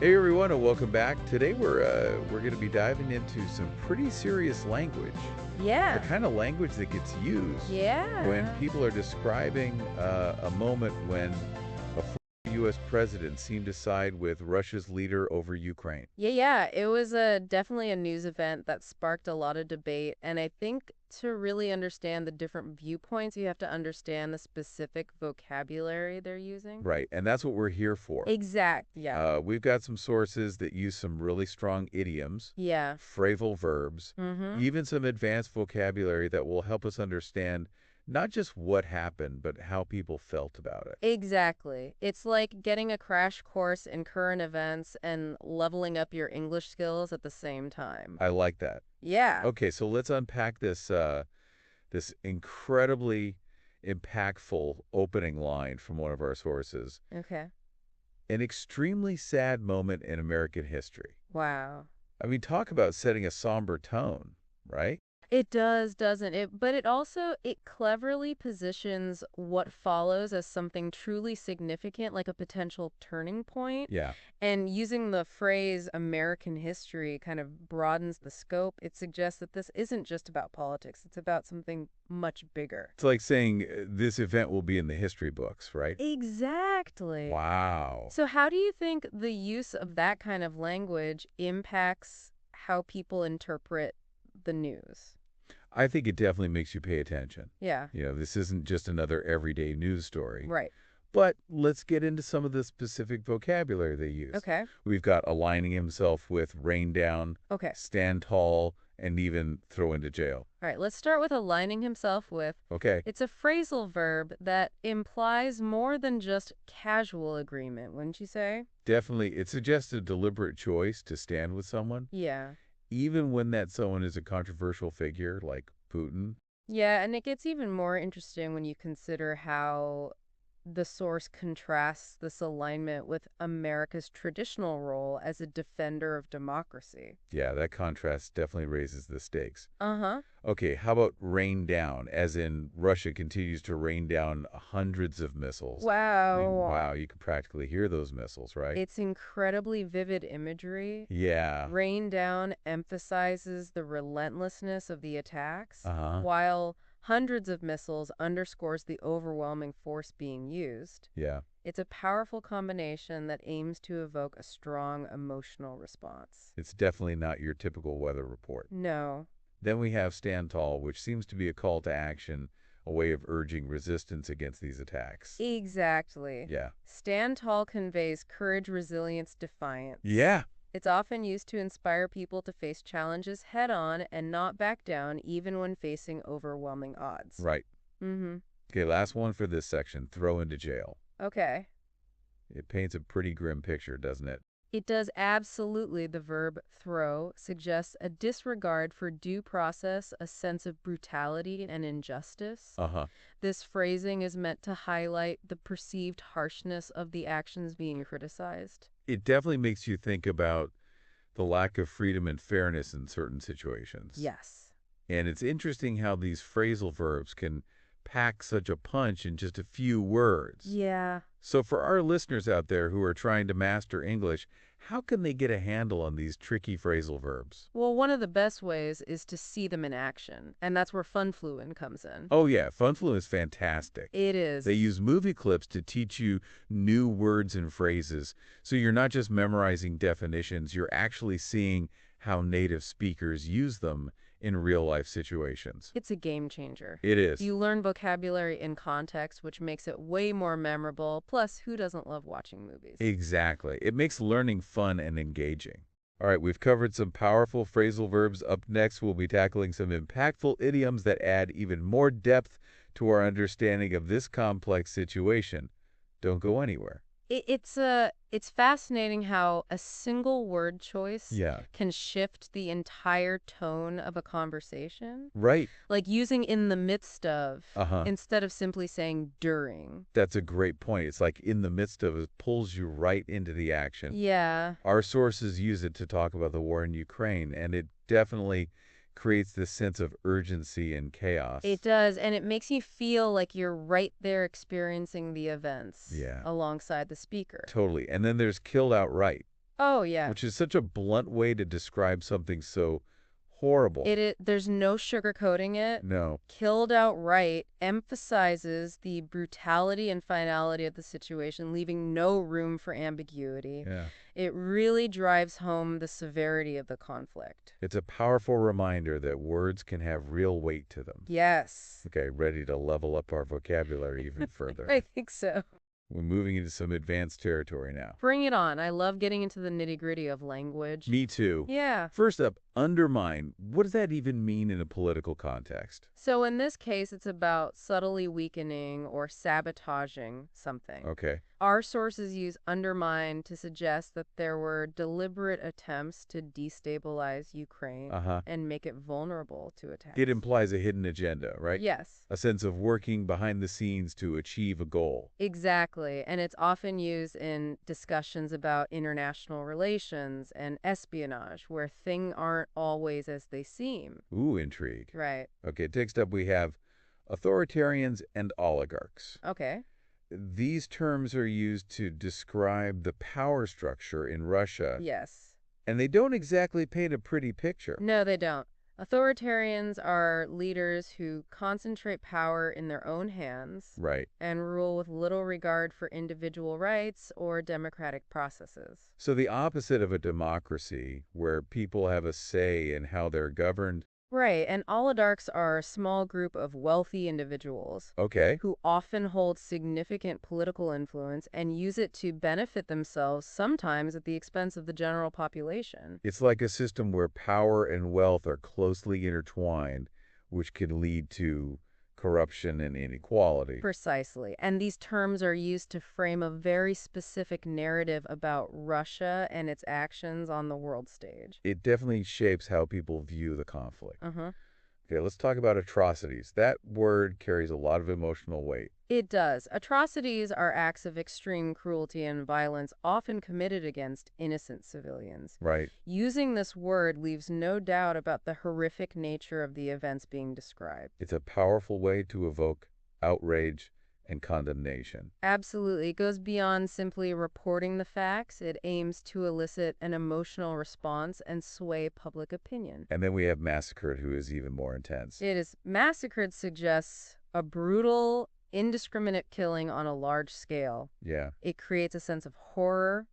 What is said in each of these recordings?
Hey everyone, and welcome back. Today we're going to be diving into some pretty serious language, the Yeah. kind of language that gets used when Yeah. people are describing a moment when a former U.S. president seemed to side with Russia's leader over Ukraine. Yeah. It was definitely a news event that sparked a lot of debate. And I think to really understand the different viewpoints, you have to understand the specific vocabulary they're using. Right, and that's what we're here for. Yeah. We've got some sources that use some really strong idioms, Yeah. phrasal verbs, Mm-hmm. even some advanced vocabulary that will help us understand not just what happened, but how people felt about it. Exactly. It's like getting a crash course in current events and leveling up your English skills at the same time. I like that. Yeah. Okay, so let's unpack this incredibly impactful opening line from one of our sources. Okay. An extremely sad moment in American history. Wow. I mean, talk about setting a somber tone, right? It does, doesn't it? But it cleverly positions what follows as something truly significant, like a potential turning point. Yeah. And using the phrase American history kind of broadens the scope. It suggests that this isn't just about politics, it's about something much bigger. It's like saying this event will be in the history books, right? Exactly. Wow. So, how do you think the use of that kind of language impacts how people interpret the news? I think it definitely makes you pay attention. Yeah, This isn't just another everyday news story. right. But let's get into some of the specific vocabulary they use. Okay. We've got aligning himself with rain down, Okay. stand tall, and even throw into jail. All right, let's start with aligning himself with. Okay, It's a phrasal verb that implies more than just casual agreement, wouldn't you say? definitely. It suggests a deliberate choice to stand with someone, Yeah. even when that someone is a controversial figure like Putin. Yeah, and it gets even more interesting when you consider how the source contrasts this alignment with America's traditional role as a defender of democracy. Yeah, that contrast definitely raises the stakes. Uh huh. Okay, how about rain down, as in Russia continues to rain down hundreds of missiles? I mean, Wow. wow, you could practically hear those missiles, right? It's incredibly vivid imagery. Yeah. Rain Down emphasizes the relentlessness of the attacks, Uh-huh. while hundreds of missiles underscores the overwhelming force being used. Yeah. It's a powerful combination that aims to evoke a strong emotional response. It's definitely not your typical weather report. No. Then we have stand tall, which seems to be a call to action, a way of urging resistance against these attacks. Exactly. Yeah. Stand Tall conveys courage, resilience, defiance. Yeah. It's often used to inspire people to face challenges head on and not back down even when facing overwhelming odds. Right. Mm-hmm. Okay, last one for this section, throw into jail. Okay. It paints a pretty grim picture, doesn't it? It does absolutely. The verb throw suggests a disregard for due process, a sense of brutality and injustice. Uh-huh. This phrasing is meant to highlight the perceived harshness of the actions being criticized. It definitely makes you think about the lack of freedom and fairness in certain situations. Yes. And it's interesting how these phrasal verbs can pack such a punch in just a few words. Yeah. So, for our listeners out there who are trying to master English, how can they get a handle on these tricky phrasal verbs? Well, one of the best ways is to see them in action, and that's where FunFluent comes in. Oh, yeah, FunFlu is fantastic. It is. They use movie clips to teach you new words and phrases. So, you're not just memorizing definitions, you're actually seeing how native speakers use them in real life situations. It's a game changer. It is. You learn vocabulary in context, which makes it way more memorable. Plus, who doesn't love watching movies? Exactly. It makes learning fun and engaging. All right, we've covered some powerful phrasal verbs. Up next, we'll be tackling some impactful idioms that add even more depth to our understanding of this complex situation. Don't go anywhere. It's fascinating how a single word choice Yeah. can shift the entire tone of a conversation. Right. Like using in the midst of Uh-huh. instead of simply saying during. That's a great point. It's like in the midst of it, pulls you right into the action. Yeah. Our sources use it to talk about the war in Ukraine, and it definitely creates this sense of urgency and chaos. It does, and it makes you feel like you're right there experiencing the events Yeah, alongside the speaker. totally. And then there's killed outright. Oh, yeah. which is such a blunt way to describe something so horrible. There's no sugarcoating it. No. Killed outright emphasizes the brutality and finality of the situation, leaving no room for ambiguity. Yeah. It really drives home the severity of the conflict. It's a powerful reminder that words can have real weight to them. Yes, Okay, ready to level up our vocabulary even further. I think so. We're moving into some advanced territory now. Bring it on. I love getting into the nitty-gritty of language. Me too. Yeah. First up, undermine. What does that even mean in a political context? So in this case, it's about subtly weakening or sabotaging something. Okay. Our sources use undermine to suggest that there were deliberate attempts to destabilize Ukraine Uh-huh. and make it vulnerable to attacks. It implies a hidden agenda, right? Yes, A sense of working behind the scenes to achieve a goal. exactly. And it's often used in discussions about international relations and espionage, where things aren't always as they seem. Ooh, intrigue. Right. Okay, next up we have authoritarians and oligarchs. Okay. These terms are used to describe the power structure in Russia, Yes. and they don't exactly paint a pretty picture. No, they don't. Authoritarians are leaders who concentrate power in their own hands Right. and rule with little regard for individual rights or democratic processes. So the opposite of a democracy, where people have a say in how they're governed. Right, and oligarchs are a small group of wealthy individuals Okay. who often hold significant political influence and use it to benefit themselves, sometimes at the expense of the general population. It's like a system where power and wealth are closely intertwined, which can lead to corruption and inequality. Precisely. And these terms are used to frame a very specific narrative about Russia and its actions on the world stage. It definitely shapes how people view the conflict. Uh-huh. Okay, let's talk about atrocities. That word carries a lot of emotional weight. It does. Atrocities are acts of extreme cruelty and violence often committed against innocent civilians. Right. Using this word leaves no doubt about the horrific nature of the events being described. It's a powerful way to evoke outrage and condemnation. Absolutely. It goes beyond simply reporting the facts. It aims to elicit an emotional response and sway public opinion. And then we have massacred, who is even more intense. It is massacred suggests a brutal, indiscriminate killing on a large scale. Yeah. It creates a sense of horror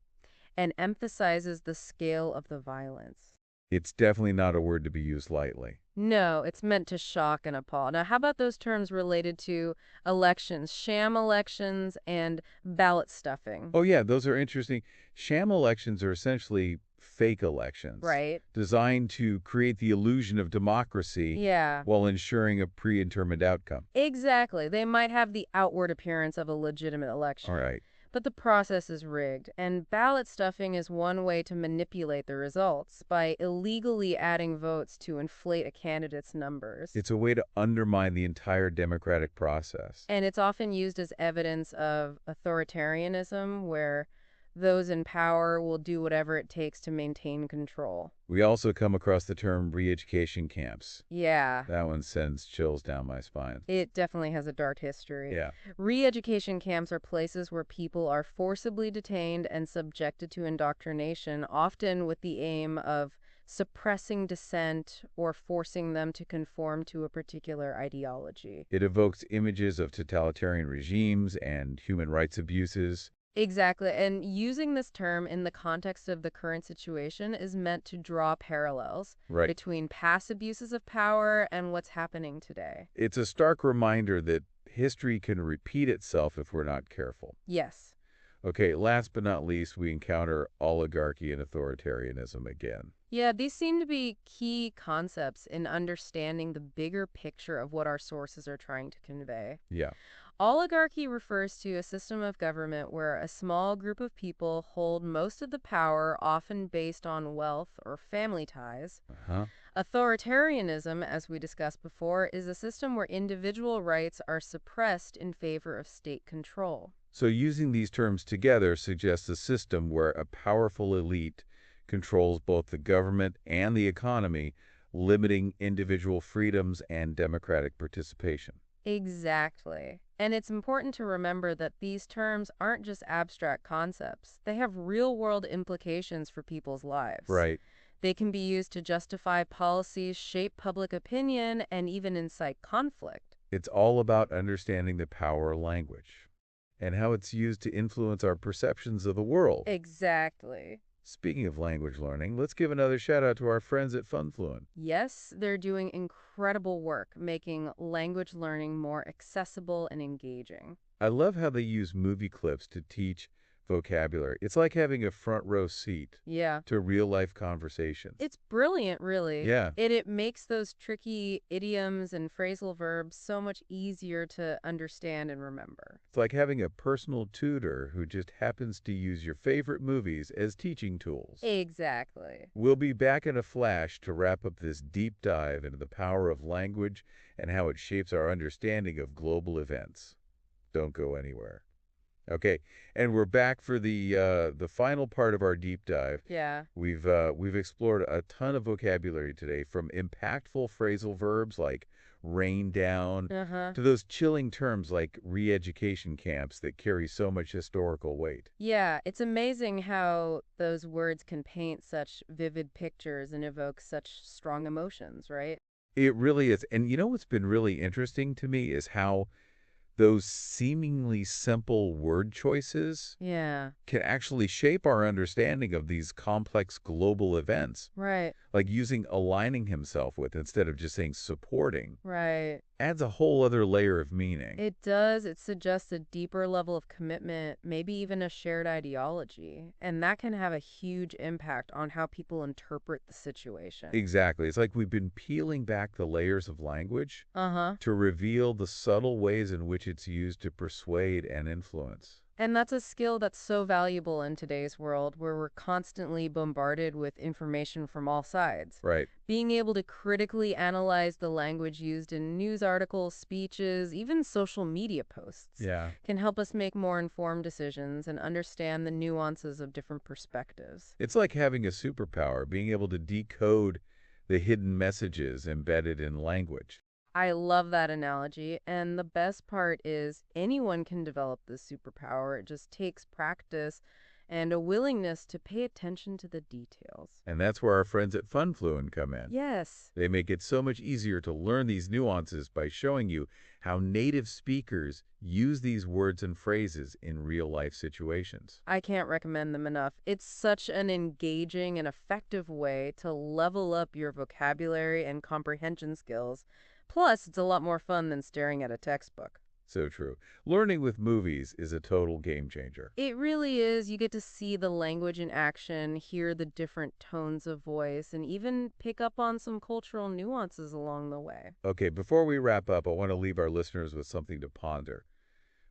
and emphasizes the scale of the violence. It's definitely not a word to be used lightly. No, it's meant to shock and appall. Now, how about those terms related to elections, sham elections, and ballot stuffing? Oh, yeah, those are interesting. Sham elections are essentially fake elections, Right. designed to create the illusion of democracy Yeah. while ensuring a predetermined outcome. Exactly. They might have the outward appearance of a legitimate election. All right. But the process is rigged, and ballot stuffing is one way to manipulate the results by illegally adding votes to inflate a candidate's numbers. It's a way to undermine the entire democratic process. And it's often used as evidence of authoritarianism, where those in power will do whatever it takes to maintain control. We also come across the term re-education camps. Yeah, That one sends chills down my spine. it definitely has a dark history. Yeah. Re-education camps are places where people are forcibly detained and subjected to indoctrination, often with the aim of suppressing dissent or forcing them to conform to a particular ideology. It evokes images of totalitarian regimes and human rights abuses. Exactly, and using this term in the context of the current situation is meant to draw parallels Right. between past abuses of power and what's happening today. It's a stark reminder that history can repeat itself if we're not careful. Yes. Okay, last but not least, we encounter oligarchy and authoritarianism again. Yeah, these seem to be key concepts in understanding the bigger picture of what our sources are trying to convey. Yeah. Oligarchy refers to a system of government where a small group of people hold most of the power, often based on wealth or family ties. Uh-huh. Authoritarianism, as we discussed before, is a system where individual rights are suppressed in favor of state control. So using these terms together suggests a system where a powerful elite controls both the government and the economy, limiting individual freedoms and democratic participation. Exactly. And it's important to remember that these terms aren't just abstract concepts. They have real-world implications for people's lives. Right. They can be used to justify policies, shape public opinion, and even incite conflict. It's all about understanding the power of language and how it's used to influence our perceptions of the world. Exactly. Speaking of language learning, let's give another shout out to our friends at FunFluent. Yes, they're doing incredible work making language learning more accessible and engaging. I love how they use movie clips to teach vocabulary. It's like having a front row seat Yeah. to real life conversations. It's brilliant, really. Yeah, It makes those tricky idioms and phrasal verbs so much easier to understand and remember. it's like having a personal tutor who just happens to use your favorite movies as teaching tools. Exactly. We'll be back in a flash to wrap up this deep dive into the power of language and how it shapes our understanding of global events. Don't go anywhere. Okay, and we're back for the final part of our deep dive. Yeah. We've explored a ton of vocabulary today, from impactful phrasal verbs like rain down Uh-huh. to those chilling terms like re-education camps that carry so much historical weight. Yeah, it's amazing how those words can paint such vivid pictures and evoke such strong emotions, right? It really is. And you know what's been really interesting to me is how those seemingly simple word choices Yeah. can actually shape our understanding of these complex global events, Right. like using aligning himself with instead of just saying supporting, Right. adds a whole other layer of meaning. It does. It suggests a deeper level of commitment, maybe even a shared ideology. And that can have a huge impact on how people interpret the situation. Exactly. It's like we've been peeling back the layers of language Uh-huh. to reveal the subtle ways in which it's used to persuade and influence. And that's a skill that's so valuable in today's world where we're constantly bombarded with information from all sides. Right. Being able to critically analyze the language used in news articles, speeches, even social media posts Yeah. can help us make more informed decisions and understand the nuances of different perspectives. It's like having a superpower, being able to decode the hidden messages embedded in language. I love that analogy, and the best part is anyone can develop this superpower. It just takes practice and a willingness to pay attention to the details. And that's where our friends at FunFluent come in. Yes. They make it so much easier to learn these nuances by showing you how native speakers use these words and phrases in real-life situations. I can't recommend them enough. It's such an engaging and effective way to level up your vocabulary and comprehension skills. Plus, it's a lot more fun than staring at a textbook. So true. Learning with movies is a total game changer. It really is. You get to see the language in action, hear the different tones of voice, and even pick up on some cultural nuances along the way. Okay, before we wrap up, I want to leave our listeners with something to ponder.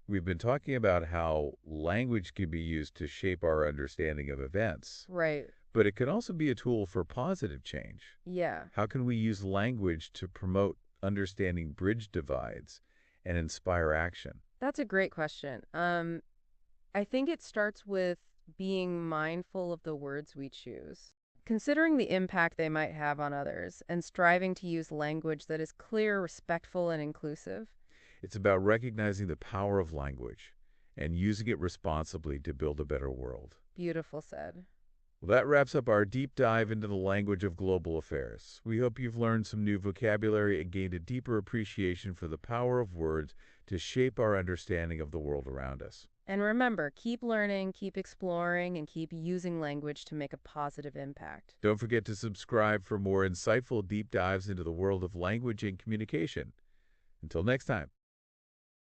We've been talking about how language can be used to shape our understanding of events, Right. but it can also be a tool for positive change. Yeah. How can we use language to promote understanding bridge divides and inspire action? That's a great question. I think it starts with being mindful of the words we choose, considering the impact they might have on others, and striving to use language that is clear, respectful, and inclusive. It's about recognizing the power of language and using it responsibly to build a better world. Beautiful said. Well, that wraps up our deep dive into the language of global affairs. We hope you've learned some new vocabulary and gained a deeper appreciation for the power of words to shape our understanding of the world around us. And remember, keep learning, keep exploring, and keep using language to make a positive impact. Don't forget to subscribe for more insightful deep dives into the world of language and communication. Until next time.